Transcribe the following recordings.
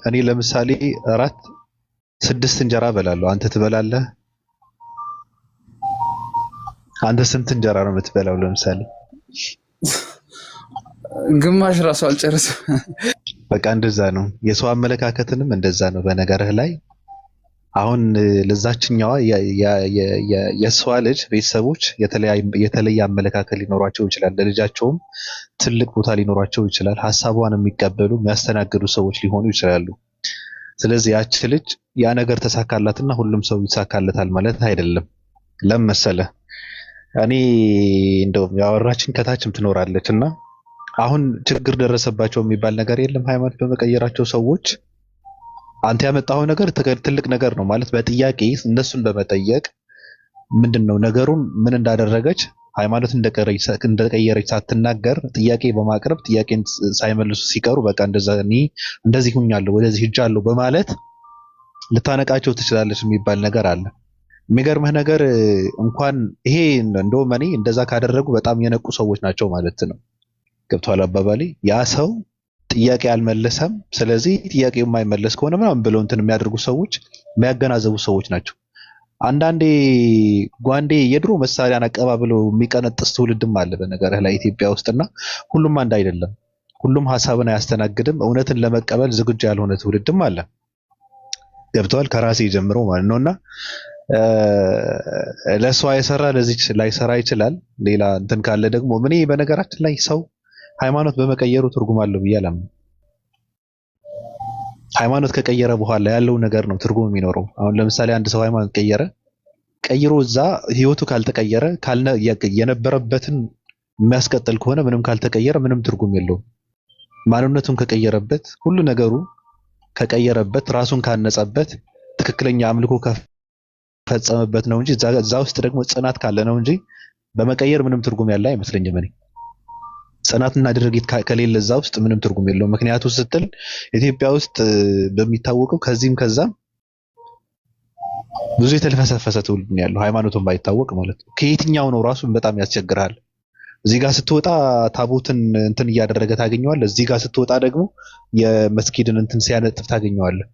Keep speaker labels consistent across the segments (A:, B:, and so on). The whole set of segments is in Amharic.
A: እኔ ለምሳሌ አራት ስድስት እንጀራ በላለሁ። አንተ ትበላለህ? አንተ ስንት እንጀራ ነው የምትበላው? ለምሳሌ
B: ግማሽ ራሱ አልጨርስም።
A: በቃ እንደዛ ነው። የሰው አመለካከትንም እንደዛ ነው። በነገርህ ላይ አሁን ለዛችኛዋ የእሷ ልጅ ቤተሰቦች የተለየ አመለካከት ሊኖሯቸው ይችላል። ለልጃቸውም ትልቅ ቦታ ሊኖሯቸው ይችላል። ሀሳቧን የሚቀበሉ የሚያስተናግዱ ሰዎች ሊሆኑ ይችላሉ። ስለዚህ ያች ልጅ ያ ነገር ተሳካላትና ሁሉም ሰው ይሳካለታል ማለት አይደለም። ለምን መሰለህ? እኔ እንደውም ያወራችን ከታችም ትኖራለች እና አሁን ችግር ደረሰባቸው የሚባል ነገር የለም። ሃይማኖት በመቀየራቸው ሰዎች አንተ ያመጣኸው ነገር ትልቅ ነገር ነው ማለት በጥያቄ እነሱን በመጠየቅ ምንድነው ነገሩን ምን እንዳደረገች ሃይማኖት እንደቀየረች ሳትናገር ጥያቄ በማቅረብ ጥያቄን ሳይመልሱ ሲቀሩ በቃ እንደዚህ ሁኛለሁ ወደዚህ ሂጃለሁ በማለት ልታነቃቸው ትችላለች የሚባል ነገር አለ። የሚገርምህ ነገር እንኳን ይሄ እንደውም እኔ እንደዛ ካደረጉ በጣም የነቁ ሰዎች ናቸው ማለት ነው። ገብቷል አባባሌ? ያ ሰው ጥያቄ አልመለሰም፣ ስለዚህ ጥያቄው የማይመለስ ከሆነ ምናምን ብለው እንትን የሚያደርጉ ሰዎች የሚያገናዘቡ ሰዎች ናቸው። አንዳንዴ ጓንዴ የድሮ መሳሪያን አቀባብለው የሚቀነጥስ ትውልድም አለ በነገርህ ላይ ኢትዮጵያ ውስጥና ሁሉም አንድ አይደለም። ሁሉም ሀሳብን አያስተናግድም። እውነትን ለመቀበል ዝግጁ ያልሆነ ትውልድም አለ። ገብቷል? ከራሴ ጀምሮ ማለት ነውና ለሷ የሰራ ለዚህ ላይሰራ ይችላል። ሌላ እንትን ካለ ደግሞ ምን በነገራችን ላይ ሰው ሃይማኖት በመቀየሩ ትርጉም አለው ብዬ አላምንም። ሃይማኖት ከቀየረ በኋላ ያለው ነገር ነው ትርጉም የሚኖረው። አሁን ለምሳሌ አንድ ሰው ሃይማኖት ቀይሮ እዛ ህይወቱ ካልተቀየረ የነበረበትን የሚያስቀጥል ከሆነ ምንም ካልተቀየረ ምንም ትርጉም የለውም። ማንነቱን ከቀየረበት ሁሉ ነገሩ ከቀየረበት ራሱን ካነጸበት ትክክለኛ አምልኮ ከፈጸመበት ነው እንጂ እዛ ውስጥ ደግሞ ጽናት ካለ ነው እንጂ በመቀየር ምንም ትርጉም ያለ አይመስለኝም እኔ። ጽናትና ድርጊት ከሌለ እዛ ውስጥ ምንም ትርጉም የለውም። ምክንያቱ ስትል ኢትዮጵያ ውስጥ በሚታወቀው ከዚህም ከዛም ብዙ የተልፈሰፈሰ ትውልድ ነው ያለው ሃይማኖቱን ባይታወቅ ማለት ነው። ከየትኛው ነው ራሱ በጣም ያስቸግራል። እዚህ ጋር ስትወጣ ታቦትን እንትን እያደረገ ታገኘዋለህ። እዚህ ጋር ስትወጣ ደግሞ የመስጊድን እንትን ሲያነጥፍ ታገኘዋለህ።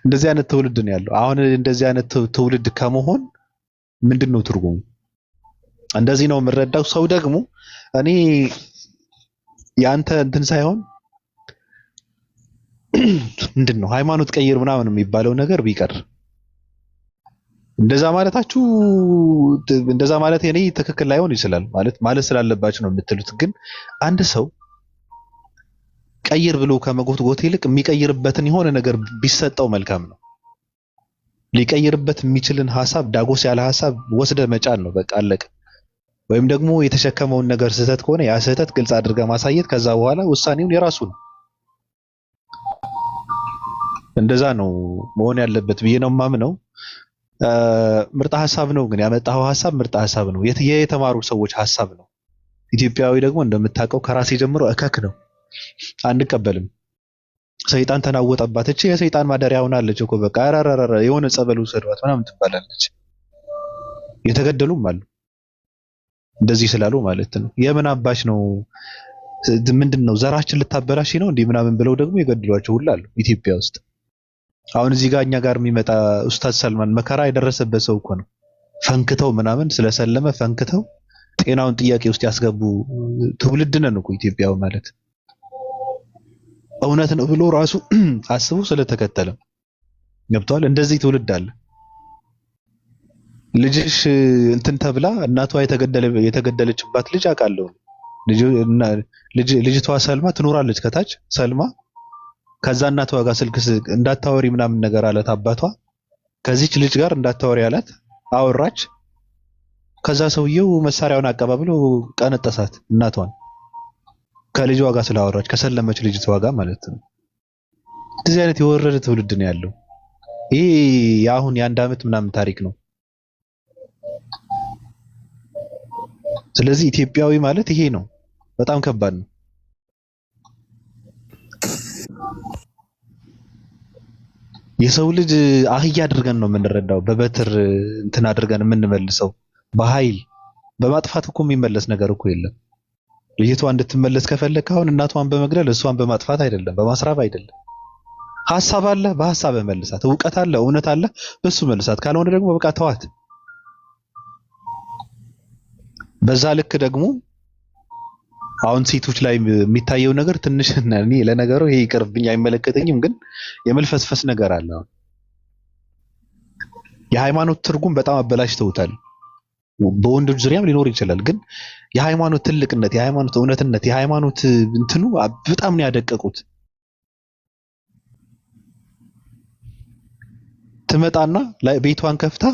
A: እንደዚህ አይነት ትውልድ ነው ያለው። አሁን እንደዚህ አይነት ትውልድ ከመሆን ምንድነው ትርጉሙ? እንደዚህ ነው የምረዳው። ሰው ደግሞ እኔ ያንተ እንትን ሳይሆን ምንድነው ሃይማኖት ቀይር ምናምን የሚባለው ነገር ቢቀር እንደዛ ማለት የኔ ትክክል ላይሆን ይችላል ማለት ስላለባችሁ ነው የምትሉት። ግን አንድ ሰው ቀይር ብሎ ከመጎትጎት ይልቅ የሚቀይርበትን የሆነ ነገር ቢሰጠው መልካም ነው። ሊቀይርበት የሚችልን ሐሳብ ዳጎስ ያለ ሐሳብ ወስደ መጫን ነው በቃ አለቀ። ወይም ደግሞ የተሸከመውን ነገር ስህተት ከሆነ ያ ስህተት ግልጽ አድርጋ ማሳየት፣ ከዛ በኋላ ውሳኔውን የራሱ ነው። እንደዛ ነው መሆን ያለበት ብዬ ነው የማምነው። ምርጥ ሐሳብ ነው ግን ያመጣው ሐሳብ ምርጥ ሐሳብ ነው። የተማሩ ሰዎች ሐሳብ ነው። ኢትዮጵያዊ ደግሞ እንደምታውቀው ከራሴ ጀምሮ እከክ ነው። አንቀበልም። ሰይጣን ተናወጠባት። እቺ የሰይጣን ማደሪያ ሆናለች እኮ በቃ አራራራ የሆነ ጸበል ውሰዷት ምናምን ትባላለች። የተገደሉም አሉ እንደዚህ ስላሉ ማለት ነው። የምን አባሽ ነው ምንድነው ዘራችን ልታበላሽ ነው እንዴ ምናምን ብለው ደግሞ የገድሏቸው ሁሉ አሉ ኢትዮጵያ ውስጥ። አሁን እዚህ ጋር እኛ ጋር የሚመጣ ኡስታዝ ሰልማን መከራ የደረሰበት ሰው እኮ ነው። ፈንክተው ምናምን ስለሰለመ ፈንክተው ጤናውን ጥያቄ ውስጥ ያስገቡ ትውልድ ነን እኮ ኢትዮጵያው ማለት እውነት ነው ብሎ ራሱ አስቡ ስለተከተለ ገብቷል። እንደዚህ ትውልድ አለ። ልጅሽ እንትን ተብላ እናቷ የተገደለችባት ልጅ አውቃለሁ። ልጅቷ ሰልማ ትኖራለች ከታች ሰልማ። ከዛ እናቷ ጋር ስልክ እንዳታወሪ ምናምን ነገር አላት አባቷ። ከዚች ልጅ ጋር እንዳታወሪ አላት። አወራች። ከዛ ሰውየው መሳሪያውን አቀባብሎ ቀነጠሳት እናቷን ከልጇ ጋር ስላወራች ከሰለመች ልጅቷ ጋር ማለት ነው። እንደዚህ አይነት የወረደ ትውልድ ነው ያለው። ይሄ የአሁን የአንድ ዓመት ምናምን ታሪክ ነው። ስለዚህ ኢትዮጵያዊ ማለት ይሄ ነው። በጣም ከባድ ነው። የሰው ልጅ አህያ አድርገን ነው የምንረዳው። በበትር እንትን አድርገን የምንመልሰው በኃይል በማጥፋት እኮ የሚመለስ ነገር እኮ የለም። ልጅቷ እንድትመለስ ከፈለክ አሁን እናቷን በመግደል እሷን በማጥፋት አይደለም፣ በማስራብ አይደለም። ሐሳብ አለ፣ በሐሳብ መልሳት። እውቀት አለ፣ እውነት አለ፣ በሱ መልሳት። ካልሆነ ደግሞ በቃ ተዋት። በዛ ልክ ደግሞ አሁን ሴቶች ላይ የሚታየው ነገር ትንሽ እኔ ለነገሩ ይሄ ይቅርብኝ አይመለከተኝም፣ ግን የመልፈስፈስ ነገር አለ። የሃይማኖት ትርጉም በጣም አበላሽተውታል። በወንዶች ዙሪያም ሊኖር ይችላል፣ ግን የሃይማኖት ትልቅነት፣ የሃይማኖት እውነትነት፣ የሃይማኖት እንትኑ በጣም ነው ያደቀቁት። ትመጣና ቤቷን ከፍታ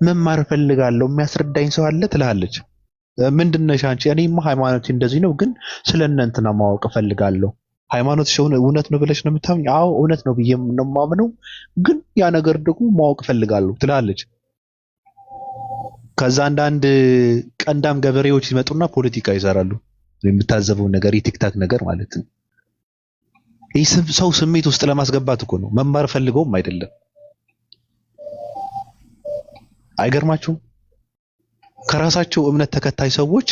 A: መማር ፈልጋለሁ የሚያስረዳኝ ሰው አለ ትላለች። ምንድነሽ አንቺ? እኔማ ሃይማኖት እንደዚህ ነው፣ ግን ስለእነንትና ማወቅ ፈልጋለሁ። ሃይማኖትሽ እውነት ነው ብለሽ ነው የምታምኝ? አዎ እውነት ነው ብዬ ነው የማምነው፣ ግን ያ ነገር ደግሞ ማወቅ ፈልጋለሁ ትላለች። ከዛ አንዳንድ ቀንዳም ገበሬዎች ይመጡና ፖለቲካ ይሰራሉ። የምታዘበው ነገር የቲክታክ ነገር ማለት ነው። ይህ ሰው ስሜት ውስጥ ለማስገባት እኮ ነው። መማር ፈልገውም አይደለም። አይገርማችሁም? ከራሳቸው እምነት ተከታይ ሰዎች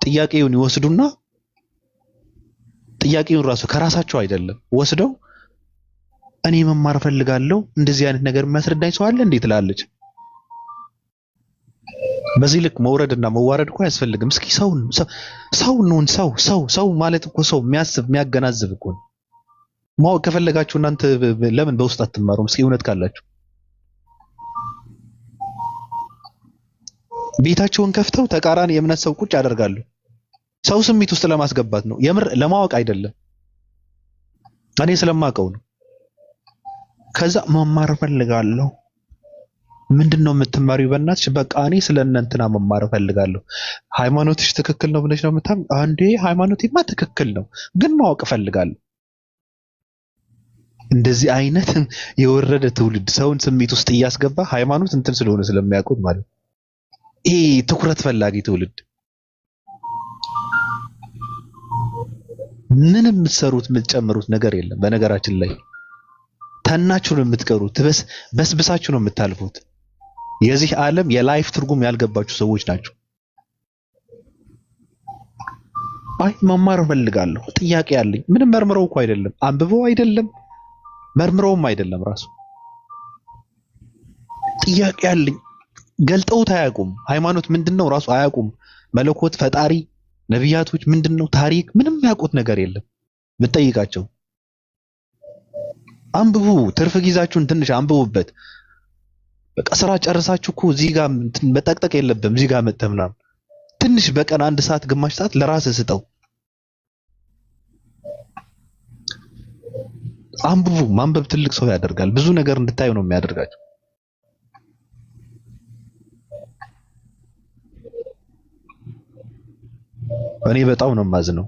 A: ጥያቄውን ይወስዱና ጥያቄውን ራሱ ከራሳቸው አይደለም ወስደው እኔ መማር ፈልጋለሁ እንደዚህ አይነት ነገር የሚያስረዳኝ ሰው አለ እንዴት ትላለች። በዚህ ልክ መውረድና መዋረድ እኮ አያስፈልግም። እስኪ ሰው ማለት እኮ ሰው የሚያስብ የሚያገናዝብ እኮ ነው። ማወቅ ከፈለጋችሁ እናንተ ለምን በውስጥ አትማሩም? እስኪ እውነት ካላችሁ ቤታቸውን ከፍተው ተቃራኒ የእምነት ሰው ቁጭ ያደርጋሉ። ሰው ስሜት ውስጥ ለማስገባት ነው፣ የምር ለማወቅ አይደለም። እኔ ስለማውቀው ነው። ከዛ መማር ፈልጋለሁ። ምንድነው የምትማሪው? በእናትሽ በቃ እኔ ስለእነንትና መማር ፈልጋለሁ። ሃይማኖትሽ ትክክል ነው ብለሽ ነው የምታም? አንዴ ሃይማኖቴማ ትክክል ነው፣ ግን ማወቅ ፈልጋለሁ። እንደዚህ አይነት የወረደ ትውልድ ሰውን ስሜት ውስጥ እያስገባ ሃይማኖት እንትን ስለሆነ ስለሚያውቁት ማለት ነው። ይሄ ትኩረት ፈላጊ ትውልድ ምንም የምትሰሩት የምትጨምሩት ነገር የለም። በነገራችን ላይ ተናችሁ ነው የምትቀሩት፣ በስብሳችሁ ነው የምታልፉት። የዚህ ዓለም የላይፍ ትርጉም ያልገባችሁ ሰዎች ናቸው። አይ መማር ፈልጋለሁ፣ ጥያቄ አለኝ። ምንም መርምረው እኮ አይደለም፣ አንብበው አይደለም፣ መርምረውም አይደለም። ራሱ ጥያቄ አለኝ ገልጠውት አያውቁም። ሃይማኖት ምንድነው ራሱ አያውቁም። መለኮት፣ ፈጣሪ፣ ነቢያቶች ምንድነው፣ ታሪክ ምንም ያውቁት ነገር የለም። ብትጠይቃቸው አንብቡ፣ ትርፍ ጊዜያችሁን ትንሽ አንብቡበት። በቃ ስራ ጨርሳችሁ እኮ እዚህ ጋር መጠቅጠቅ የለብም። እዚህ ጋር መጥተህ ምናምን ትንሽ በቀን 1 ሰዓት ግማሽ ሰዓት ለራስህ ስጠው። አንብቡ። ማንበብ ትልቅ ሰው ያደርጋል። ብዙ ነገር እንድታዩ ነው የሚያደርጋቸው። እኔ በጣም ነው የማዝነው።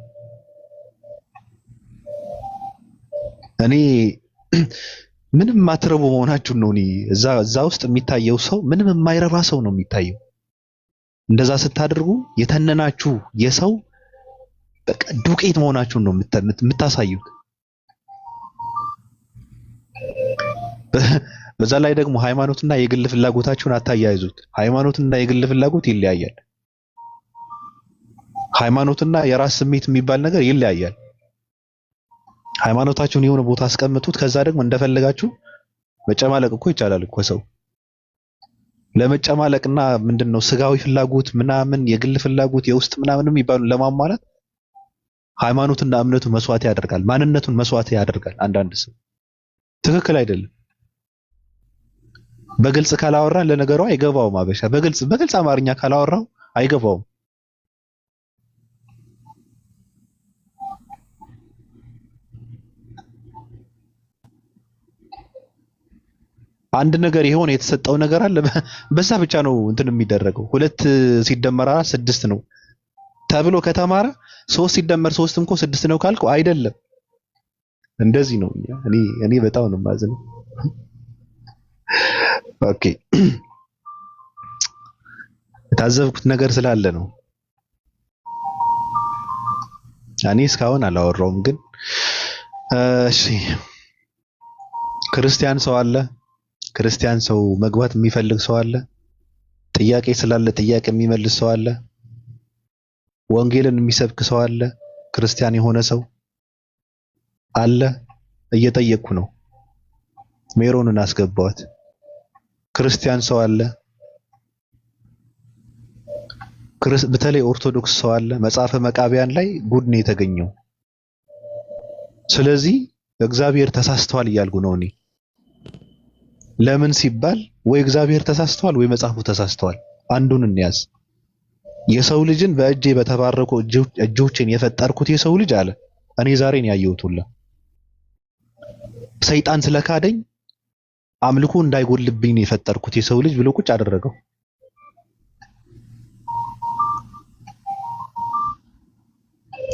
A: እኔ ምንም ማትረቡ መሆናችሁን ነው። እኔ እዛ ውስጥ የሚታየው ሰው ምንም የማይረባ ሰው ነው የሚታየው። እንደዛ ስታደርጉ የተነናችሁ የሰው በቃ ዱቄት መሆናችሁን ነው የምታሳዩት። በዛ ላይ ደግሞ ሃይማኖትና የግል ፍላጎታችሁን አታያይዙት። ሃይማኖትና የግል ፍላጎት ይለያያል። ሃይማኖትና የራስ ስሜት የሚባል ነገር ይለያያል። ሃይማኖታችሁን የሆነ ቦታ አስቀምጡት። ከዛ ደግሞ እንደፈለጋችሁ መጨማለቅ እኮ ይቻላል እኮ ሰው ለመጨማለቅና ምንድነው ስጋዊ ፍላጎት ምናምን የግል ፍላጎት የውስጥ ምናምን የሚባሉ ለማሟላት ሃይማኖትና እምነቱ መስዋዕት ያደርጋል፣ ማንነቱን መስዋዕት ያደርጋል። አንዳንድ ሰው ትክክል አይደለም። በግልጽ ካላወራን ለነገሩ አይገባውም። አበሻ በግልጽ አማርኛ ካላወራው አይገባውም። አንድ ነገር የሆነ የተሰጠው ነገር አለ፣ በዛ ብቻ ነው እንትን የሚደረገው። 2 ሲደመር 4 6 ነው ተብሎ ከተማረ 3 ሲደመር 3 እንኳን 6 ነው ካልኩ አይደለም። እንደዚህ ነው። እኔ በጣም ነው የማዝነው። ኦኬ የታዘብኩት ነገር ስላለ ነው። እኔ እስካሁን አላወራውም፣ ግን እሺ ክርስቲያን ሰው አለ። ክርስቲያን ሰው መግባት የሚፈልግ ሰው አለ። ጥያቄ ስላለ ጥያቄ የሚመልስ ሰው አለ። ወንጌልን የሚሰብክ ሰው አለ። ክርስቲያን የሆነ ሰው አለ። እየጠየቅኩ ነው። ሜሮንን አስገባዋት። ክርስቲያን ሰው አለ፣ በተለይ ኦርቶዶክስ ሰው አለ። መጽሐፈ መቃቢያን ላይ ጉድ ነው የተገኘው። ስለዚህ እግዚአብሔር ተሳስተዋል እያልኩ ነው እኔ። ለምን ሲባል ወይ እግዚአብሔር ተሳስተዋል ወይ መጽሐፉ ተሳስተዋል። አንዱን እንያዝ። የሰው ልጅን በእጄ በተባረኩ እጆቼን የፈጠርኩት የሰው ልጅ አለ። እኔ ዛሬን ያየሁት ሁላ ሰይጣን ስለካደኝ አምልኮ እንዳይጎልብኝ ነው የፈጠርኩት የሰው ልጅ ብሎ ቁጭ አደረገው።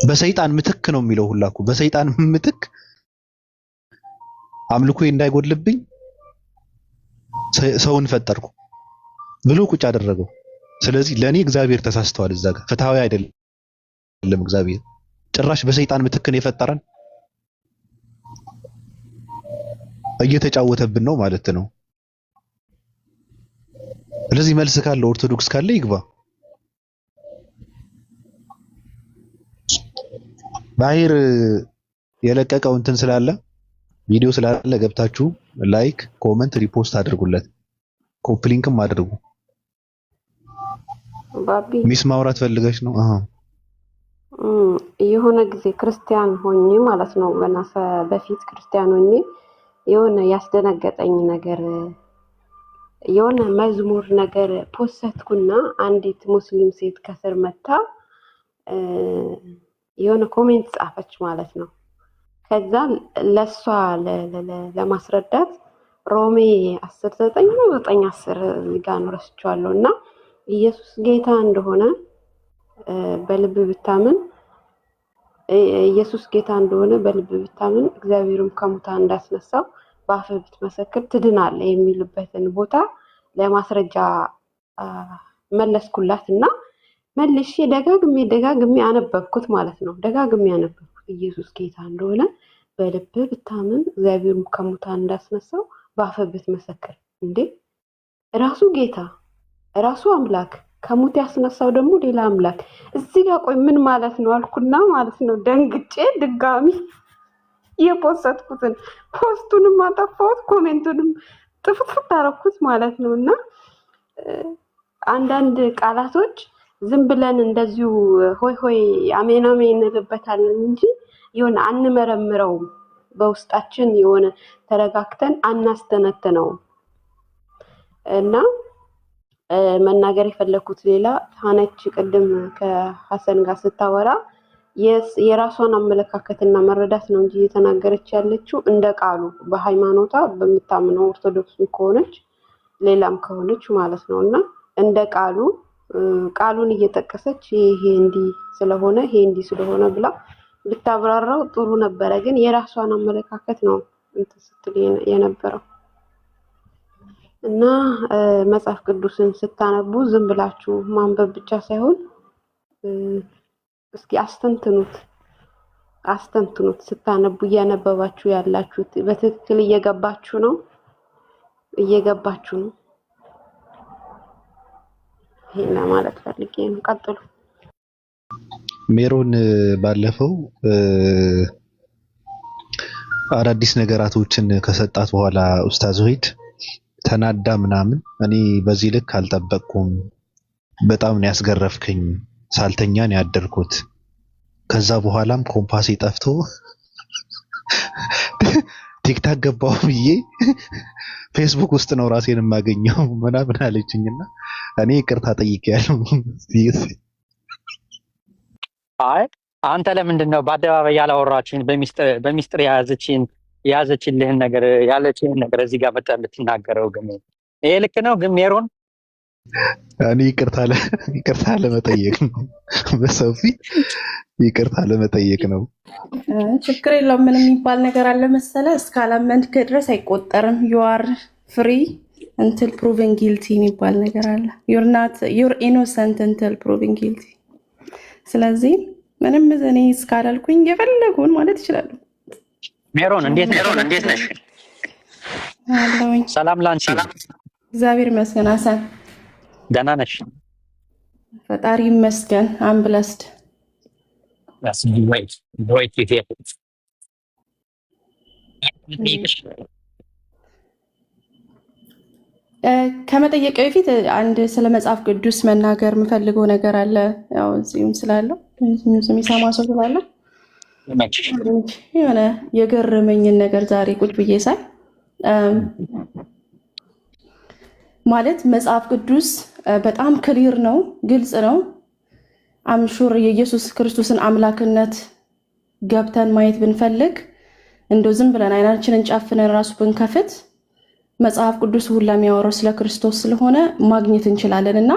A: በሰይጣን ምትክ ነው የሚለው ሁላኩ። በሰይጣን ምትክ አምልኮ እንዳይጎልብኝ ሰውን ፈጠርኩ ብሎ ቁጭ አደረገው። ስለዚህ ለኔ እግዚአብሔር ተሳስተዋል። እዛ ጋር ፍትሃዊ አይደለም። እግዚአብሔር ጭራሽ በሰይጣን ምትክ ነው የፈጠረን። እየተጫወተብን ነው ማለት ነው። ስለዚህ መልስ ካለ ኦርቶዶክስ ካለ ይግባ። ባሂር የለቀቀው እንትን ስላለ ቪዲዮ ስላለ ገብታችሁ ላይክ፣ ኮመንት፣ ሪፖስት አድርጉለት። ኮፒ ሊንክም አድርጉ።
C: ባቢ
A: ሚስ ማውራት ፈልገሽ ነው? አሃ
C: የሆነ ጊዜ ክርስቲያን ሆኜ ማለት ነው ገና በፊት ክርስቲያን ሆኜ የሆነ ያስደነገጠኝ ነገር የሆነ መዝሙር ነገር ፖስትኩና አንዲት ሙስሊም ሴት ከስር መታ የሆነ ኮሜንት ጻፈች ማለት ነው። ከዛ ለሷ ለማስረዳት ሮሜ 10:9 ነው 9:10 ጋር ነው ረስቻለሁ እና ኢየሱስ ጌታ እንደሆነ በልብ ብታምን ኢየሱስ ጌታ እንደሆነ በልብ ብታምን እግዚአብሔርም ከሙታን እንዳስነሳው በአፍህ ብትመሰክር ትድናለህ የሚልበትን ቦታ ለማስረጃ መለስኩላትና መልሼ ደጋግሜ አነበብኩት ማለት ነው። ደጋግሜ አነበብኩት። ኢየሱስ ጌታ እንደሆነ በልብ ብታምን እግዚአብሔርም ከሙታን እንዳስነሳው በአፍህ ብትመሰክር። እንዴ ራሱ ጌታ ራሱ አምላክ ከሙት ያስነሳው ደግሞ ሌላ አምላክ እዚህ ጋር ቆይ ምን ማለት ነው አልኩና ማለት ነው ደንግጬ ድጋሚ የፖስትኩትን ፖስቱንም አጠፋሁት ኮሜንቱንም ጥፍጥፍ አደረኩት ማለት ነውና አንዳንድ ቃላቶች ዝም ብለን እንደዚሁ ሆይ ሆይ አሜን አሜን እንልበታለን እንጂ የሆነ አንመረምረውም። በውስጣችን የሆነ ተረጋግተን አናስተነትነውም እና መናገር የፈለኩት ሌላ ሀነች ቅድም ከሐሰን ጋር ስታወራ የራሷን አመለካከትና መረዳት ነው እንጂ እየተናገረች ያለችው እንደ ቃሉ በሃይማኖቷ በምታምነው ኦርቶዶክስ ከሆነች ሌላም ከሆነች ማለት ነውና እንደ ቃሉን እየጠቀሰች ይሄ እንዲህ ስለሆነ ይሄ እንዲህ ስለሆነ ብላ ብታብራራው ጥሩ ነበረ። ግን የራሷን አመለካከት ነው እንትን ስትል የነበረው እና መጽሐፍ ቅዱስን ስታነቡ ዝም ብላችሁ ማንበብ ብቻ ሳይሆን እስኪ አስተንትኑት። ስታነቡ እያነበባችሁ ያላችሁት በትክክል እየገባችሁ ነው? ይሄን ለማለት ፈልጌ ነው። ቀጥሉ።
A: ሜሮን ባለፈው አዳዲስ ነገራቶችን ከሰጣት በኋላ ኡስታዝ ወሂድ ተናዳ ምናምን እኔ በዚህ ልክ አልጠበቅኩም፣ በጣም ነው ያስገረፍከኝ፣ ሳልተኛን ያደርኩት። ከዛ በኋላም ኮምፓሴ ጠፍቶ ቲክታክ ገባሁ ብዬ ፌስቡክ ውስጥ ነው ራሴን የማገኘው ምናምን አለችኝና እኔ ይቅርታ ጠይቄያለሁ።
D: አይ አንተ ለምንድን ነው በአደባባይ ያላወራችሁኝ? በሚስጥር የያዘችልህን ነገር ያለችህን ነገር እዚህ ጋር መጣ የምትናገረው? ግን ይሄ ልክ ነው? ግን ሜሮን
A: እኔ ይቅርታ ለመጠየቅ ነው፣ በሰው ፊት ይቅርታ ለመጠየቅ ነው።
E: ችግር የለውም። ምን የሚባል ነገር አለ መሰለ፣ እስካላመንክ ድረስ አይቆጠርም። ዩ አር ፍሪ እንትን ፕሩቭን ጊልቲ የሚባል ነገር አለ። ዩር ኢኖሰንት እንትን ፕሩቭን ጊልቲ። ስለዚህ ምንም እኔ እስካላልኩኝ የፈለጉን ማለት ይችላሉ።
D: ሜሮን እንዴት ነሽ?
E: አለሁኝ።
D: ሰላም ላንቺ።
E: እግዚአብሔር ይመስገን። ሀሰን
D: ደህና ነሽ?
E: ፈጣሪ ይመስገን። አም ብለስድ ከመጠየቅ በፊት አንድ ስለ መጽሐፍ ቅዱስ መናገር የምፈልገው ነገር አለ። ያው እዚህም ስላለው የሚሰማ ሰው ስላለ የሆነ የገረመኝን ነገር ዛሬ ቁጭ ብዬ ሳይ ማለት መጽሐፍ ቅዱስ በጣም ክሊር ነው፣ ግልጽ ነው። አምሹር የኢየሱስ ክርስቶስን አምላክነት ገብተን ማየት ብንፈልግ እንደው ዝም ብለን አይናችንን ጨፍነን ራሱ ብንከፍት መጽሐፍ ቅዱስ ሁላ የሚያወራው ስለ ክርስቶስ ስለሆነ ማግኘት እንችላለን። እና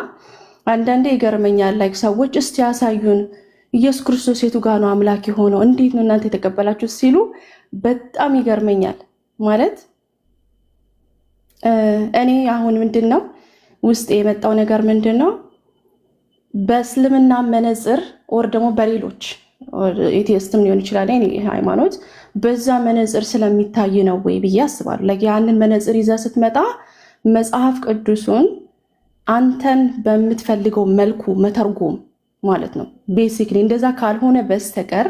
E: አንዳንዴ ይገርመኛል ላይ ሰዎች እስቲ ያሳዩን ኢየሱስ ክርስቶስ የቱ ጋር ነው አምላክ የሆነው እንዴት ነው እናንተ የተቀበላችሁት ሲሉ በጣም ይገርመኛል። ማለት እኔ አሁን ምንድነው ውስጥ የመጣው ነገር ምንድነው በእስልምና መነጽር ወር ደግሞ በሌሎች ኤቲስትም ሊሆን ይችላል እኔ ሃይማኖት በዛ መነጽር ስለሚታይ ነው ወይ ብዬ አስባለሁ። like ያንን መነጽር ይዘህ ስትመጣ መጽሐፍ ቅዱስን አንተን በምትፈልገው መልኩ መተርጎም ማለት ነው ቤሲክሊ። እንደዛ ካልሆነ በስተቀር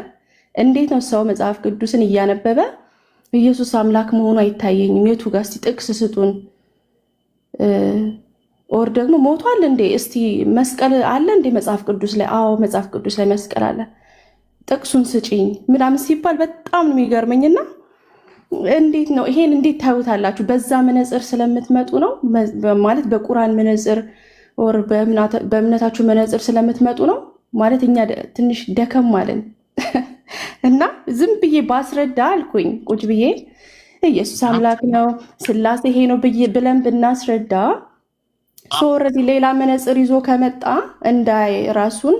E: እንዴት ነው ሰው መጽሐፍ ቅዱስን እያነበበ ኢየሱስ አምላክ መሆኑ አይታየኝም የቱ ጋር እስቲ ጥቅስ ስጡን ኦር ደግሞ ሞቷል እንዴ እስቲ መስቀል አለ እንዴ መጽሐፍ ቅዱስ ላይ? አዎ መጽሐፍ ቅዱስ ላይ መስቀል አለ ጥቅሱን ስጪኝ ምናምን ሲባል በጣም ነው የሚገርመኝና እንዴት ነው ይሄን እንዴት ታዩታላችሁ? በዛ መነጽር ስለምትመጡ ነው ማለት በቁርአን መነጽር ኦር በእምነታችሁ መነጽር ስለምትመጡ ነው ማለት እኛ ትንሽ ደከም አለን እና ዝም ብዬ ባስረዳ አልኩኝ ቁጭ ብዬ ኢየሱስ አምላክ ነው ስላሴ ይሄ ነው ብለን ብናስረዳ ሶረዲ ሌላ መነጽር ይዞ ከመጣ እንዳይ ራሱን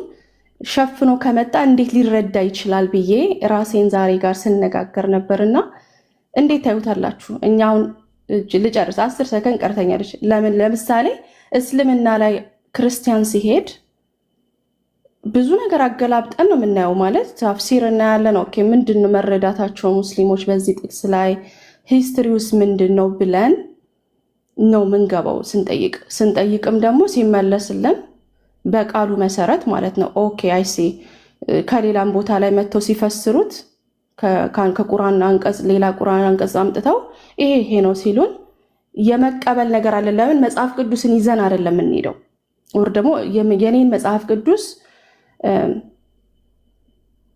E: ሸፍኖ ከመጣ እንዴት ሊረዳ ይችላል ብዬ ራሴን ዛሬ ጋር ስነጋገር ነበርና እንዴት ታዩታላችሁ? እኛውን ልጨርስ 10 ሰከንድ ቀርተኛለች። ለምሳሌ እስልምና ላይ ክርስቲያን ሲሄድ ብዙ ነገር አገላብጠን ነው የምናየው። ማለት ታፍሲር እናያለን። ኦኬ ምንድነው መረዳታቸው ሙስሊሞች በዚህ ጥቅስ ላይ ሂስትሪውስ ምንድነው ብለን ነው ምንገባው ስንጠይቅም ደግሞ ሲመለስልን በቃሉ መሰረት ማለት ነው። ኦኬ አይሲ ከሌላም ቦታ ላይ መጥተው ሲፈስሩት ከቁርአን አንቀጽ ሌላ ቁርአን አንቀጽ አምጥተው ይሄ ነው ሲሉን የመቀበል ነገር አለ። ለምን መጽሐፍ ቅዱስን ይዘን አይደለም እንሄደው ወር ደግሞ የኔን መጽሐፍ ቅዱስ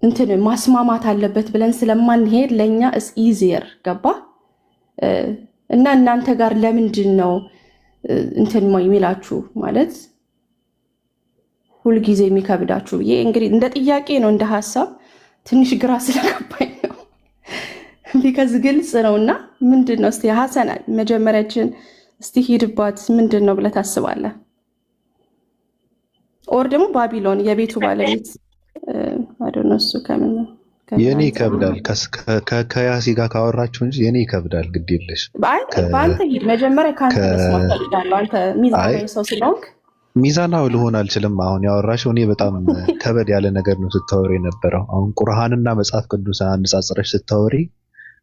E: እንትን ማስማማት አለበት ብለን ስለማንሄድ ለኛ is easier ገባ እና እናንተ ጋር ለምንድን ነው እንትን የሚላችሁ ማለት ሁሉ ጊዜ የሚከብዳችሁ ብዬ እንግዲህ እንደ ጥያቄ ነው እንደ ሐሳብ ትንሽ ግራ ስለገባኝ ነው ቢካዝ ግልጽ ነውና ምንድነው እስቲ ሐሰን መጀመሪያችን እስቲ ሂድባት ምንድነው ብለህ ታስባለህ? ኦር ደግሞ ባቢሎን የቤቱ ባለቤት አዶነሱ ከምን
A: የኔ ይከብዳል ከያሲ ጋር ካወራችሁ እንጂ የኔ ይከብዳል። ግድ የለሽ
E: በአንተ ሂድ መጀመሪያ ካንተ መስማት ፈልጋለሁ። አንተ ሚዛናዊ ሰው ስለሆንክ
A: ሚዛናዊ ልሆን አልችልም። አሁን ያወራሽው እኔ በጣም ከበድ ያለ ነገር ነው ስታወሪ የነበረው። አሁን ቁርአንና መጽሐፍ ቅዱስ አነጻጽረሽ ስታወሪ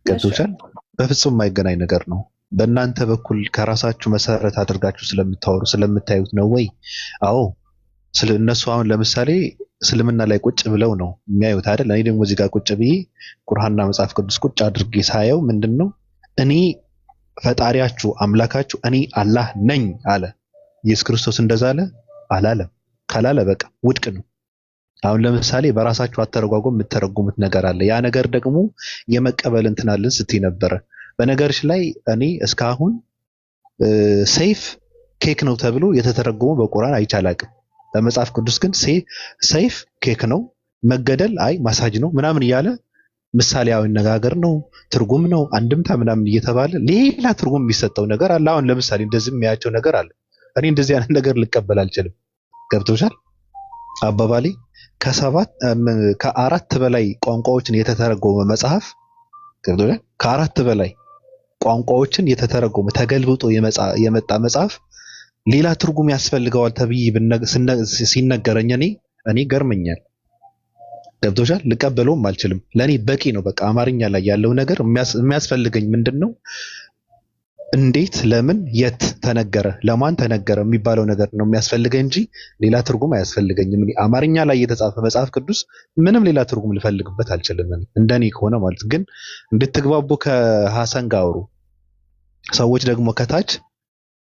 A: ገብቶሻል። በፍጹም የማይገናኝ ነገር ነው። በእናንተ በኩል ከራሳችሁ መሰረት አድርጋችሁ ስለምታወሩ ስለምታዩት ነው ወይ? አዎ እነሱ አሁን ለምሳሌ እስልምና ላይ ቁጭ ብለው ነው የሚያዩት አይደል? እኔ ደግሞ እዚህ ጋር ቁጭ ብዬ ቁርአንና መጽሐፍ ቅዱስ ቁጭ አድርጌ ሳየው ምንድነው እኔ ፈጣሪያችሁ አምላካችሁ እኔ አላህ ነኝ አለ። ኢየሱስ ክርስቶስ እንደዛ አለ አላለም? ካላለ በቃ ውድቅ ነው። አሁን ለምሳሌ በራሳችሁ አተረጓጎም የምትተረጉሙት ነገር አለ። ያ ነገር ደግሞ የመቀበል እንትን አለን ስትይ ነበረ። በነገርሽ ላይ እኔ እስካሁን ሰይፍ ኬክ ነው ተብሎ የተተረጎመው በቁርአን አይቻላቅም። በመጽሐፍ ቅዱስ ግን ሰይፍ ኬክ ነው፣ መገደል አይ ማሳጅ ነው ምናምን እያለ ምሳሌያዊ አነጋገር ነው፣ ትርጉም ነው፣ አንድምታ ምናምን እየተባለ ሌላ ትርጉም የሚሰጠው ነገር አለ። አሁን ለምሳሌ እንደዚህ የሚያቸው ነገር አለ። እኔ እንደዚህ አይነት ነገር ልቀበል አልችልም። ገብቶሻል አባባሌ? ከአራት በላይ ቋንቋዎችን የተተረጎመ መጽሐፍ ገብቶሻል? ከአራት በላይ ቋንቋዎችን የተተረጎመ ተገልብጦ የመጣ መጽሐፍ ሌላ ትርጉም ያስፈልገዋል ተብዬ ሲነገረኝ እኔ ገርመኛል። ገብቶሻል? ልቀበለውም አልችልም። ለኔ በቂ ነው። በቃ አማርኛ ላይ ያለው ነገር የሚያስፈልገኝ ምንድነው? እንዴት፣ ለምን፣ የት ተነገረ፣ ለማን ተነገረ የሚባለው ነገር ነው የሚያስፈልገኝ እንጂ ሌላ ትርጉም አያስፈልገኝም። እኔ አማርኛ ላይ የተጻፈ መጽሐፍ ቅዱስ ምንም ሌላ ትርጉም ልፈልግበት አልችልም። እንደኔ ከሆነ ማለት ግን እንድትግባቡ ከሐሰን ጋር አውሩ። ሰዎች ደግሞ ከታች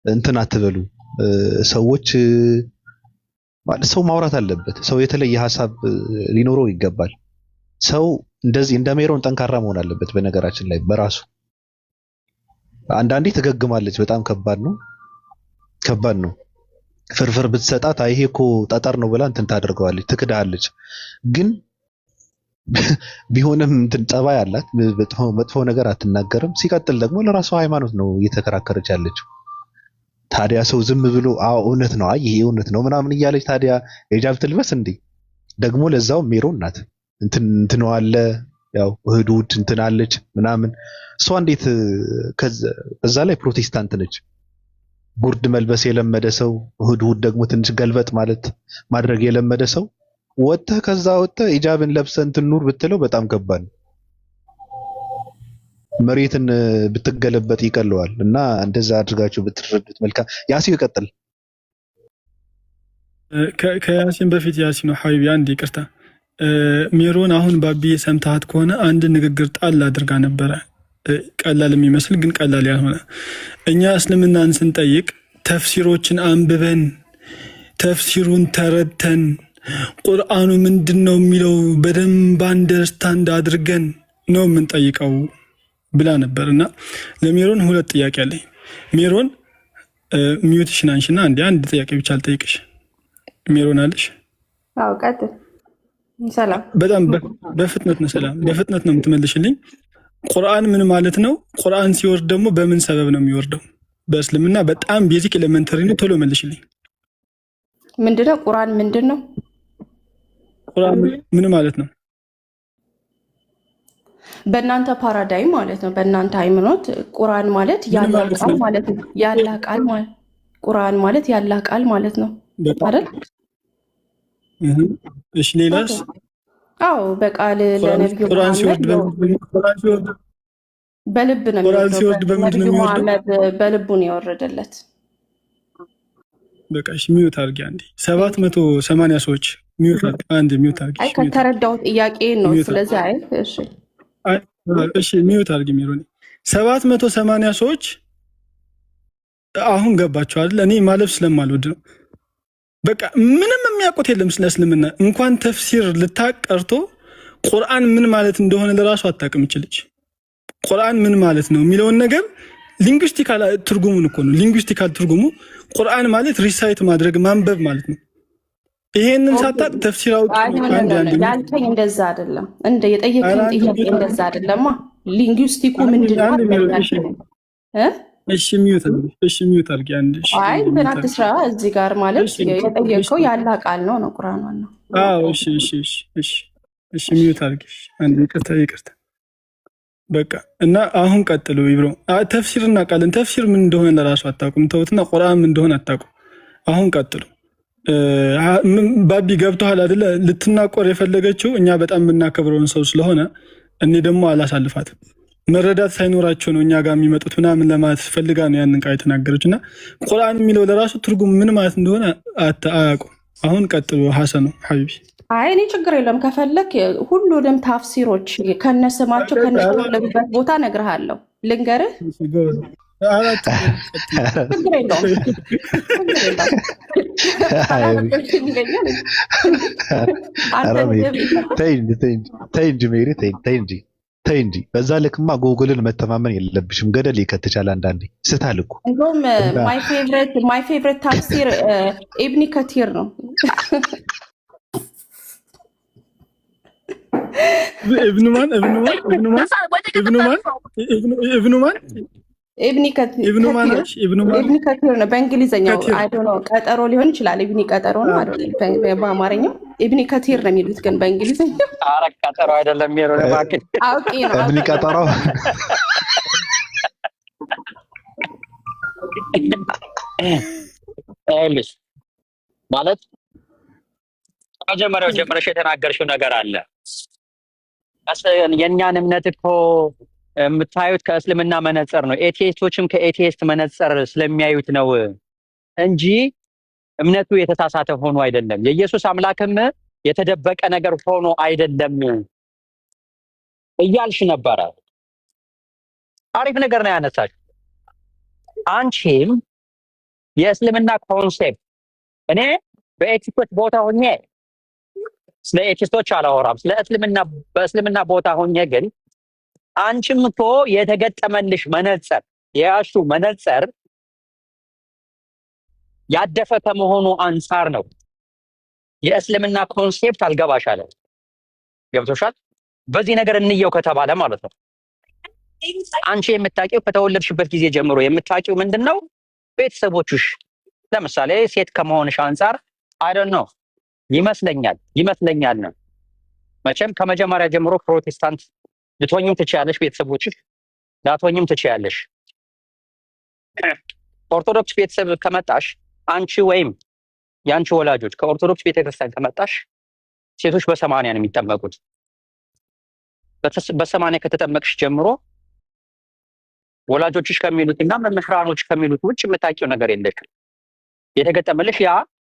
A: እንትን አትበሉ። ሰዎች ማለት ሰው ማውራት አለበት። ሰው የተለየ ሀሳብ ሊኖረው ይገባል። ሰው እንደዚህ እንደ ሜሮን ጠንካራ መሆን አለበት። በነገራችን ላይ በራሱ አንዳንዴ ትገግማለች። በጣም ከባድ ነው። ፍርፍር ብትሰጣት ይሄ እኮ ጠጠር ነው ብላ እንትን ታደርገዋለች፣ ትክዳለች። ግን ቢሆንም እንትን ጠባይ አላት። መጥፎ ነገር አትናገርም። ሲቀጥል ደግሞ ለራሷ ሃይማኖት ነው እየተከራከረች ያለችው። ታዲያ ሰው ዝም ብሎ እውነት ነው ይሄ እውነት ነው ምናምን እያለች ታዲያ ሂጃብ ትልበስ እንዴ? ደግሞ ለዛው ሜሮን ናት እንትን አለ ያው እህዱድ እንትን አለች ምናምን። እሷ እንዴት በዛ ላይ ፕሮቴስታንት ነች። ጉርድ መልበስ የለመደ ሰው እህዱድ ደግሞ ትንሽ ገልበጥ ማድረግ የለመደ ሰው ከዛ ወጥተህ ሂጃብን ለብሰህ እንትን ኑር ብትለው በጣም ከባድ ነው። መሬትን ብትገለበጥ ይቀለዋል። እና እንደዛ አድርጋችሁ ብትረዱት መልካም። ያሲን ይቀጥል።
F: ከያሲን በፊት ያሲን ነው ሐቢቢ አንድ ይቅርታ። ሜሮን አሁን ባቢ ሰምታት ከሆነ አንድ ንግግር ጣል አድርጋ ነበረ። ቀላል የሚመስል ግን ቀላል ያልሆነ እኛ እስልምናን ስንጠይቅ ተፍሲሮችን አንብበን ተፍሲሩን ተረድተን ቁርአኑ ምንድነው የሚለው በደንብ አንደርስታንድ አድርገን ነው የምንጠይቀው ብላ ነበርና ለሜሮን ሁለት ጥያቄ አለኝ። ሜሮን ሚዩትሽን አንሺና አንድ ጥያቄ ብቻ አልጠይቅሽ። ሜሮን አለሽ?
E: አዎ ቀጥል። ሰላም።
F: በጣም በፍጥነት ነው ሰላም፣ በፍጥነት ነው የምትመልሽልኝ። ቁርአን ምን ማለት ነው? ቁርአን ሲወርድ ደግሞ በምን ሰበብ ነው የሚወርደው? በእስልምና በጣም ቤዚክ ኤሌመንተሪ ነው። ቶሎ መልሽልኝ።
E: ምንድነው ቁርአን? ምንድነው
F: ቁርአን? ምን ማለት ነው?
E: በእናንተ ፓራዳይም ማለት ነው፣ በእናንተ ሃይማኖት ቁርአን ማለት ያላህ ቃል ማለት ነው። ያላህ ቃል ማለት ቁርአን ማለት ያላህ ቃል ማለት ነው አይደል?
F: እሺ ሌላስ?
E: አዎ በቃል ለነብዩ መሐመድ በልብ ነው የሚወርደው። ነብዩ መሐመድ በልቡ ነው የወረደለት።
F: በቃ እሺ ሚውት አድርጊ አንዴ። 780 ሰዎች ሚውት አድርጊ አንዴ። ሚውት አድርጊ።
E: አይ ከተረዳው ጥያቄ ነው። ስለዚህ
F: እሺ ሚውት አድርጊ ሜሮን። 780 ሰዎች አሁን ገባቸው አይደል? እኔ ማለፍ ስለማልወድ ነው። በቃ ምንም የሚያውቁት የለም ስለ እስልምና። እንኳን ተፍሲር ልታቅ ቀርቶ ቁርአን ምን ማለት እንደሆነ ለራሱ አታውቅም ይችልች። ቁርአን ምን ማለት ነው የሚለውን ነገር ሊንጉስቲካል ትርጉሙን እኮ ነው። ሊንጉስቲካል ትርጉሙ ቁርአን ማለት ሪሳይት ማድረግ ማንበብ ማለት ነው። ይሄንን ሳታቅ ተፍሲር አውጥ
E: ያልከኝ እንደዛ አይደለም። እንደ የጠየቀኝ ጥያቄ እንደዛ አይደለማ። ሊንጉስቲኩ ምንድነው?
F: እሺ ሚውት አድርጊ አንዴ።
E: አይ እንትን አትስራ እዚህ ጋር ማለት የጠየቀው ያላህ ቃል ነው ቁርአን ነው።
F: አዎ እሺ ሚውት አድርጊ አንዴ። ይቅርታ በቃ እና አሁን ቀጥሉ ይብሮ። ተፍሲርና ቃልን ተፍሲር ምን እንደሆነ ለራሱ አታውቁም። ተውትና ቁርአን ምን እንደሆነ አታውቁም። አሁን ቀጥሉ። ባቢ ገብቶሃል አይደለ? ልትናቆር የፈለገችው እኛ በጣም የምናከብረውን ሰው ስለሆነ እኔ ደግሞ አላሳልፋትም። መረዳት ሳይኖራቸው ነው እኛ ጋር የሚመጡት ምናምን ለማለት ፈልጋ ነው ያንን ቃል የተናገረች። እና ቁርአን የሚለው ለራሱ ትርጉም ምን ማለት እንደሆነ አያውቁም። አሁን ቀጥሉ ሐሰኑ ሐቢቢ።
E: አይ እኔ ችግር የለም። ከፈለክ ሁሉንም ታፍሲሮች ከነስማቸው ከነለበት ቦታ እነግርሃለሁ። ልንገርህ
A: ተይ እንጂ ሜሪ ተይ እንጂ። በዛ ልክማ ጎግልን መተማመን የለብሽም። ገደል ይከትቻል አንዳንዴ ስታል እኮ።
E: እንደውም ማይ ፌቨሪት ታፍሲር ኢብኒ ከቲር ነው።
F: ኢብኑ
E: ከቲር ነው በእንግሊዝኛው። አይ ዶንት ኖ ቀጠሮ ሊሆን ይችላል። ኢብኒ ቀጠሮ ነው አይደል? በአማርኛው ኢብኒ ከቲር ነው የሚሉት፣ ግን በእንግሊዝኛው
D: ኧረ ቀጠሮ አይደለም ሜሮን እባክህ።
E: አውቄ ነው
A: ኢብኒ ቀጠሮ
D: አይልሽ ማለት መጀመሪያው ጀምረሽ የተናገርሽው ነገር አለ። የእኛን እምነት እኮ የምታዩት ከእስልምና መነጽር ነው። ኤቲስቶችም ከኤቲስት መነጽር ስለሚያዩት ነው እንጂ እምነቱ የተሳሳተ ሆኖ አይደለም። የኢየሱስ አምላክም የተደበቀ ነገር ሆኖ አይደለም እያልሽ ነበረ። አሪፍ ነገር ነው ያነሳሽ። አንቺም የእስልምና ኮንሴፕት እኔ በኤቲስቶች ቦታ ሆኜ ስለ ኤቲስቶች አላወራም። ስለ እስልምና በእስልምና ቦታ ሆኜ ግን አንቺም እኮ የተገጠመልሽ መነጽር የያዝሽው መነጽር ያደፈ ከመሆኑ አንፃር ነው የእስልምና ኮንሴፕት አልገባሽ አለ። ገብቶሻል? በዚህ ነገር እንየው ከተባለ ማለት ነው አንቺ የምታውቂው ከተወለድሽበት ጊዜ ጀምሮ የምታውቂው ምንድነው? ቤተሰቦችሽ ለምሳሌ ሴት ከመሆንሽ አንፃር አይ ዶንት ኖ ይመስለኛል ነው። መቼም ከመጀመሪያ ጀምሮ ፕሮቴስታንት ልትሆኝም ትችያለሽ፣ ቤተሰቦችሽ ላትሆኝም ትችያለሽ። ኦርቶዶክስ ቤተሰብ ከመጣሽ አንቺ ወይም የአንቺ ወላጆች ከኦርቶዶክስ ቤተክርስቲያን ከመጣሽ ሴቶች በ80 ነው የሚጠመቁት። በ80 ከተጠመቅሽ ጀምሮ ወላጆችሽ ከሚሉትና መምህራኖች ከሚሉት ውጭ የምታውቂው ነገር የለሽም። የተገጠመልሽ ያ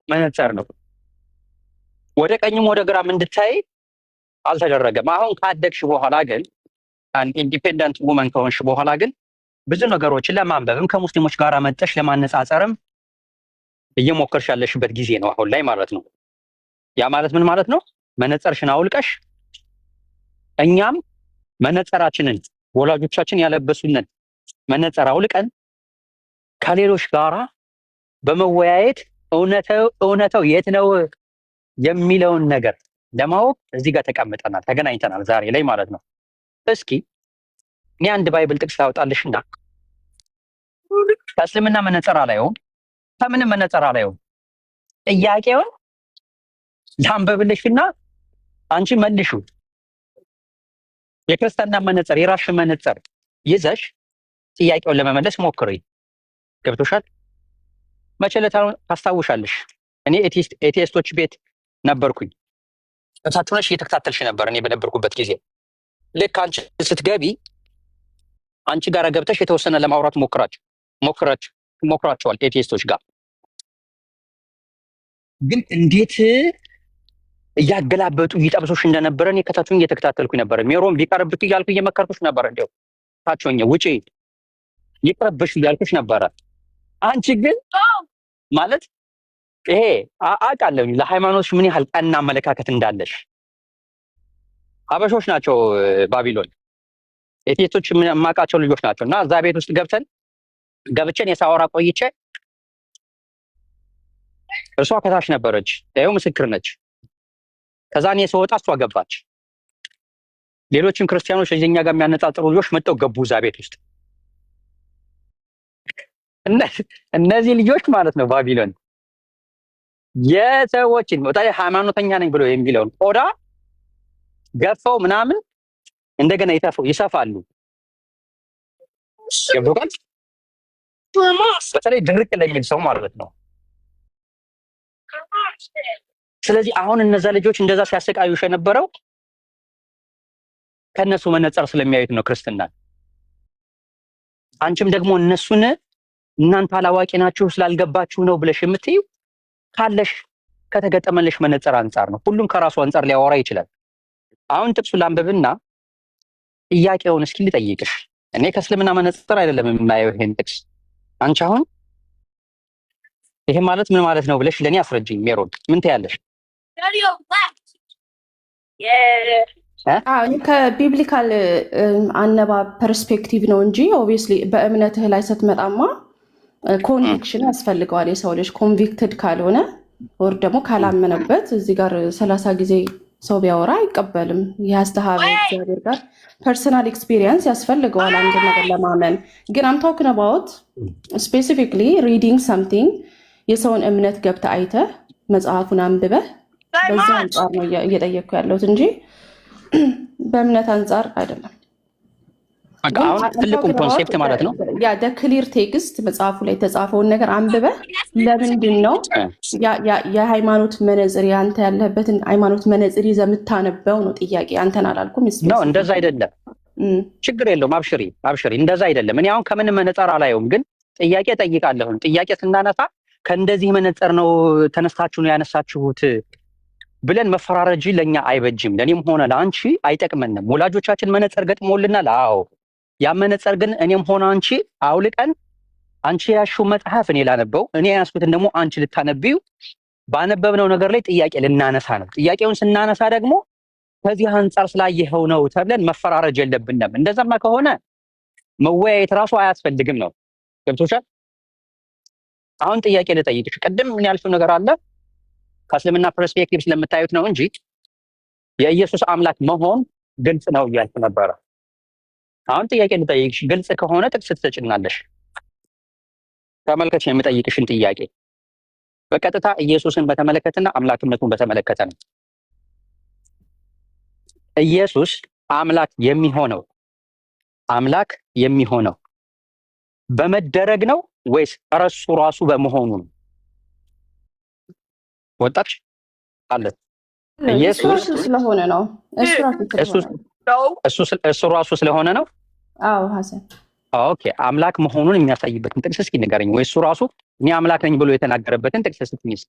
D: መነጽር ነው። ወደ ቀኝም ወደ ግራም እንድታይ አልተደረገም። አሁን ካደግሽ በኋላ ግን ኢንዲፔንደንት ውመን ከሆንሽ በኋላ ግን ብዙ ነገሮችን ለማንበብም ከሙስሊሞች ጋር መጠሽ ለማነጻጸርም እየሞከርሽ ያለሽበት ጊዜ ነው አሁን ላይ ማለት ነው። ያ ማለት ምን ማለት ነው? መነጽርሽን አውልቀሽ እኛም መነጽራችንን ወላጆቻችን ያለበሱንን መነጽር አውልቀን ከሌሎች ጋራ በመወያየት እውነታው የት ነው የሚለውን ነገር ለማወቅ እዚህ ጋር ተቀምጠናል፣ ተገናኝተናል ዛሬ ላይ ማለት ነው። እስኪ እኔ አንድ ባይብል ጥቅስ ላውጣልሽና ከእስልምና መነጽር አላየውም፣ ከምንም መነጽር አላየውም። ጥያቄውን ላንብብልሽና አንቺ መልሹ። የክርስትና መነጽር የራስሽን መነጽር ይዘሽ ጥያቄውን ለመመለስ ሞክሪ። ገብቶሻል? መቼ ዕለት ታስታውሻለሽ? እኔ ኤቲስቶች ቤት ነበርኩኝ። እሳቸውነሽ እየተከታተልሽ ነበር እኔ በነበርኩበት ጊዜ። ልክ አንቺ ስትገቢ አንቺ ጋር ገብተሽ የተወሰነ ለማውራት ሞክራቸዋል ኤቲስቶች ጋር። ግን እንዴት እያገላበጡ እየጠብሶሽ እንደነበረ እኔ ከታችሁኝ እየተከታተልኩኝ ነበር። ሜሮም ቢቀርብክ እያልኩ እየመከርኩሽ ነበር። እንደው ታችሁኝ ውጪ ይቅርብሽ እያልኩሽ ነበረ። አንቺ ግን ማለት ይሄ አውቃለሁ ለሃይማኖትሽ ምን ያህል ቀና አመለካከት እንዳለሽ። አበሾች ናቸው ባቢሎን ኤቲስቶች የማውቃቸው ልጆች ናቸው። እና እዛ ቤት ውስጥ ገብቼን የሳወራ ቆይቼ እርሷ ከታች ነበረች፣ ይኸው ምስክር ነች። ከዛ እኔ ስወጣ እሷ ገባች። ሌሎችም ክርስቲያኖች እኛ ጋር የሚያነጻጽሩ ልጆች መጥተው ገቡ እዛ ቤት ውስጥ። እነዚህ ልጆች ማለት ነው ባቢሎን የሰዎችን ወጣይ ሃይማኖተኛ ነኝ ብሎ የሚለውን ቆዳ ገፈው ምናምን እንደገና ይሰፋሉ። ገብቶሃል? በተለይ ድርቅ ለሚል ሰው ማለት ነው። ስለዚህ አሁን እነዛ ልጆች እንደዛ ሲያሰቃዩሽ የነበረው ከነሱ መነጽር ስለሚያዩት ነው ክርስትና። አንቺም ደግሞ እነሱን እናንተ አላዋቂ ናችሁ ስላልገባችሁ ነው ብለሽ የምትዩ ካለሽ ከተገጠመልሽ መነጽር አንጻር ነው። ሁሉም ከራሱ አንጻር ሊያወራ ይችላል። አሁን ጥቅሱ ላንብብና ጥያቄውን እስኪ ልጠይቅሽ። እኔ ከእስልምና መነጽር አይደለም የማየው ይሄን ጥቅስ። አንቺ አሁን ይሄ ማለት ምን ማለት ነው ብለሽ ለኔ አስረጅኝ። ሜሮን ምን ትያለሽ?
E: ከቢብሊካል አነባብ ፐርስፔክቲቭ ነው እንጂ ኦብቪየስሊ በእምነትህ ላይ ስትመጣማ ኮንቪክሽን ያስፈልገዋል። የሰው ልጅ ኮንቪክትድ ካልሆነ ወር ደግሞ ካላመነበት እዚህ ጋር 30 ጊዜ ሰው ቢያወራ አይቀበልም። ያስተሃበ እግዚአብሔር ጋር ፐርሰናል ኤክስፒሪየንስ ያስፈልገዋል አንድ ነገር ለማመን። ግን አም ቶክን አባውት ስፔሲፊክሊ ሪዲንግ ሰምቲንግ የሰውን እምነት ገብተህ አይተህ መጽሐፉን አንብበህ በዛ አንጻር ነው እየጠየቅኩ ያለሁት እንጂ በእምነት አንጻር አይደለም።
D: አሁን ትልቁን ኮንሴፕት ማለት ነው
E: ያ ክሊር ቴክስት መጽሐፉ ላይ የተጻፈውን ነገር አንብበህ ለምንድን ነው የሃይማኖት መነጽር ያንተ ያለበትን ሃይማኖት መነጽር ይዘህ የምታነበው ነው ጥያቄ። አንተን አላልኩም።
D: ነው እንደዛ አይደለም። ችግር የለውም። አብሽሪ እንደዛ አይደለም። እኔ አሁን ከምን መነጽር አላየውም፣ ግን ጥያቄ ጠይቃለሁ። ጥያቄ ስናነሳ ከእንደዚህ መነጽር ነው ተነስታችሁ ነው ያነሳችሁት ብለን መፈራረጅ ለኛ አይበጅም። ለኔም ሆነ ለአንቺ አይጠቅመንም። ወላጆቻችን መነጽር ገጥሞልናል። አዎ ያ መነጽር ግን እኔም ሆነ አንቺ አውልቀን አንቺ ያልሽው መጽሐፍ እኔ ላነበው፣ እኔ ያስኩትን ደግሞ አንቺ ልታነቢው፣ ባነበብነው ነገር ላይ ጥያቄ ልናነሳ ነው። ጥያቄውን ስናነሳ ደግሞ ከዚህ አንጻር ስላየኸው ነው ተብለን መፈራረጅ የለብንም። እንደዛማ ከሆነ መወያየት ራሱ አያስፈልግም ነው። ገብቶሻል? አሁን ጥያቄ ልጠይቅሽ። ቅድም ምን ያልሽው ነገር አለ ከእስልምና ፐርስፔክቲቭ ስለምታዩት ነው እንጂ የኢየሱስ አምላክ መሆን ግልጽ ነው እያልኩ ነበረ። አሁን ጥያቄ ልጠይቅሽ፣ ግልጽ ከሆነ ጥቅስ ትሰጭናለሽ። ተመልከች የምጠይቅሽን ጥያቄ በቀጥታ ኢየሱስን በተመለከተና አምላክነቱን በተመለከተ ነው። ኢየሱስ አምላክ የሚሆነው በመደረግ ነው ወይስ እርሱ ራሱ በመሆኑ ነው? ወጣች አለ ኢየሱስ
E: ስለሆነ ነው።
D: እሱ ራሱ ስለሆነ ነው።
E: አዎ ሐሰን
D: ኦኬ። አምላክ መሆኑን የሚያሳይበትን ጥቅስ እስኪ ንገረኝ። ወይ እሱ ራሱ እኔ አምላክ ነኝ ብሎ የተናገረበትን ጥቅስ እስኪ ንገረኝ።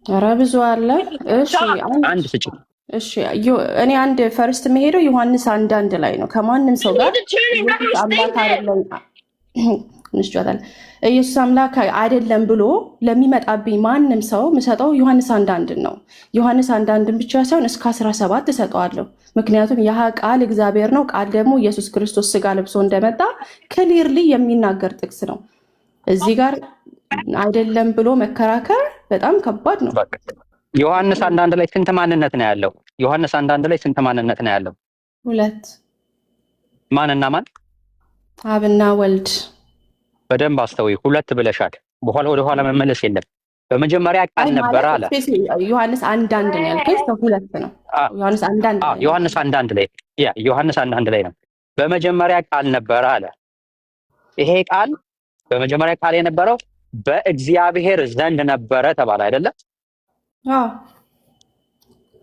E: ኧረ ብዙ አለ። እሺ
D: አንድ ስጭ።
E: እሺ እኔ አንድ ፈርስት መሄደው ዮሐንስ 1:1 ላይ ነው። ከማንም ሰው ጋር ኢየሱስ አምላክ አይደለም እንስጫታለን ኢየሱስ አምላክ አይደለም ብሎ ለሚመጣብኝ ማንም ሰው ምሰጠው ዮሐንስ 1:1 ነው። ዮሐንስ 1:1 ብቻ ሳይሆን እስከ 17 እሰጠዋለሁ። ምክንያቱም ያ ቃል እግዚአብሔር ነው። ቃል ደግሞ ኢየሱስ ክርስቶስ ስጋ ለብሶ እንደመጣ ክሊርሊ የሚናገር ጥቅስ ነው። እዚህ ጋር አይደለም ብሎ መከራከር በጣም ከባድ ነው።
D: ዮሐንስ 1:1 ላይ ስንት ማንነት ነው ያለው? ዮሐንስ 1:1 ላይ ስንት ማንነት ነው ያለው?
E: 2
D: ማንና ማን?
E: አብና ወልድ።
D: በደንብ አስተውይ። 2 ብለሻል። በኋላ ወደ ኋላ መመለስ የለም። በመጀመሪያ ቃል ነበረ አለ።
E: ዮሐንስ 1:1 ነው ያልከኝ፣ 2 ነው። ዮሐንስ 1:1
D: ዮሐንስ 1:1 ላይ ዮሐንስ 1:1 ላይ ነው። በመጀመሪያ ቃል ነበረ አለ። ይሄ ቃል በመጀመሪያ ቃል የነበረው በእግዚአብሔር ዘንድ ነበረ ተባለ አይደለ?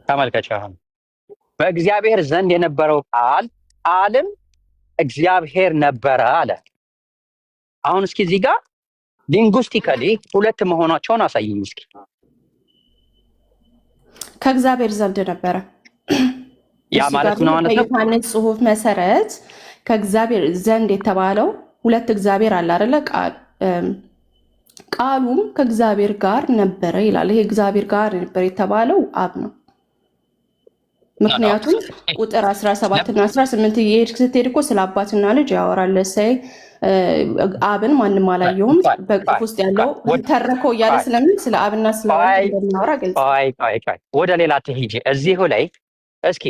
D: ተመልከች። አሁን በእግዚአብሔር ዘንድ የነበረው ቃልም እግዚአብሔር ነበረ አለ። አሁን እስኪ እዚህ ጋር ሊንጉስቲካሊ 2 መሆናቸውን አሳይኝ እስኪ።
E: ከእግዚአብሔር ዘንድ ነበረ
D: ያ ማለት ነው ማለት ነው።
E: በዮሐንስ ጽሑፍ መሰረት ከእግዚአብሔር ዘንድ የተባለው 2 እግዚአብሔር አለ አይደለ? ቃሉም ከእግዚአብሔር ጋር ነበረ ይላል። ይሄ እግዚአብሔር ጋር ነበር የተባለው አብ ነው። ምክንያቱም ቁጥር 17 እና 18 እየሄድክ ስትሄድ እኮ ስለ አባትና ልጅ ያወራል። ለሳይ አብን ማንም አላየውም በቅፍ ውስጥ ያለው ተረከው እያለ ስለምን ስለ አብና ስለ ወልድ እንደሚያወራ ገልጽ።
D: ወደ ሌላ ትሄጂ። እዚሁ ላይ እስኪ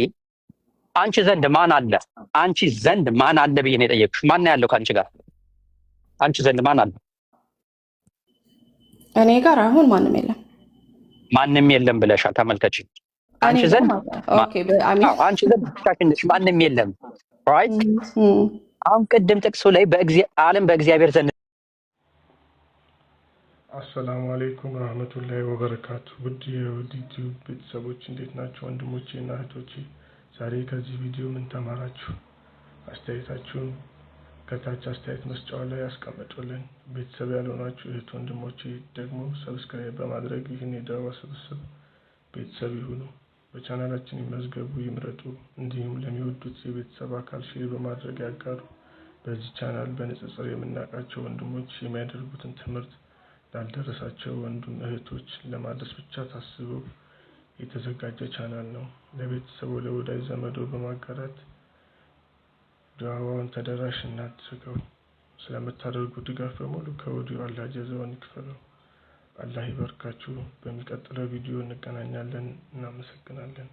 D: አንቺ ዘንድ ማን አለ? አንቺ ዘንድ ማን አለ ብዬ ነው የጠየቅሽ። ማን ያለው ከአንቺ ጋር? አንቺ ዘንድ ማን አለ?
E: እኔ ጋር አሁን ማንም የለም።
D: ማንም የለም ብለሻል። ተመልከች። አንቺ ዘንድ ብቻሽን ማንም የለም። ራይት። አሁን ቅድም ጥቅሱ ላይ ዓለም በእግዚአብሔር ዘንድ።
G: አሰላሙ አለይኩም ወራህመቱላሂ ወበረካቱ። ውድ የዩቲዩብ ቤተሰቦች እንዴት ናቸው? ወንድሞቼ እና እህቶቼ፣ ዛሬ ከዚህ ቪዲዮ ምን ተማራችሁ? አስተያየታችሁን ከታች አስተያየት መስጫው ላይ ያስቀምጡልን። ቤተሰብ ያልሆናችሁ እህት ወንድሞቼ ደግሞ ሰብስክራይብ በማድረግ ይህን የዳዋ ስብስብ ቤተሰብ ይሁኑ። በቻናላችን ይመዝገቡ፣ ይምረጡ። እንዲሁም ለሚወዱት የቤተሰብ አካል ሼር በማድረግ ያጋሩ። በዚህ ቻናል በንጽጽር የምናውቃቸው ወንድሞች የሚያደርጉትን ትምህርት ላልደረሳቸው ወንድም እህቶች ለማድረስ ብቻ ታስቦ የተዘጋጀ ቻናል ነው። ለቤተሰቡ ለወዳጅ ዘመዶ በማጋራት ዳዋውን ተደራሽ እናድርገው። ስለምታደርጉ ድጋፍ በሙሉ ከወዲሁ አላህ ጀዛውን ይክፈለው። አላህ ይባርካችሁ። በሚቀጥለው ቪዲዮ እንገናኛለን። እናመሰግናለን።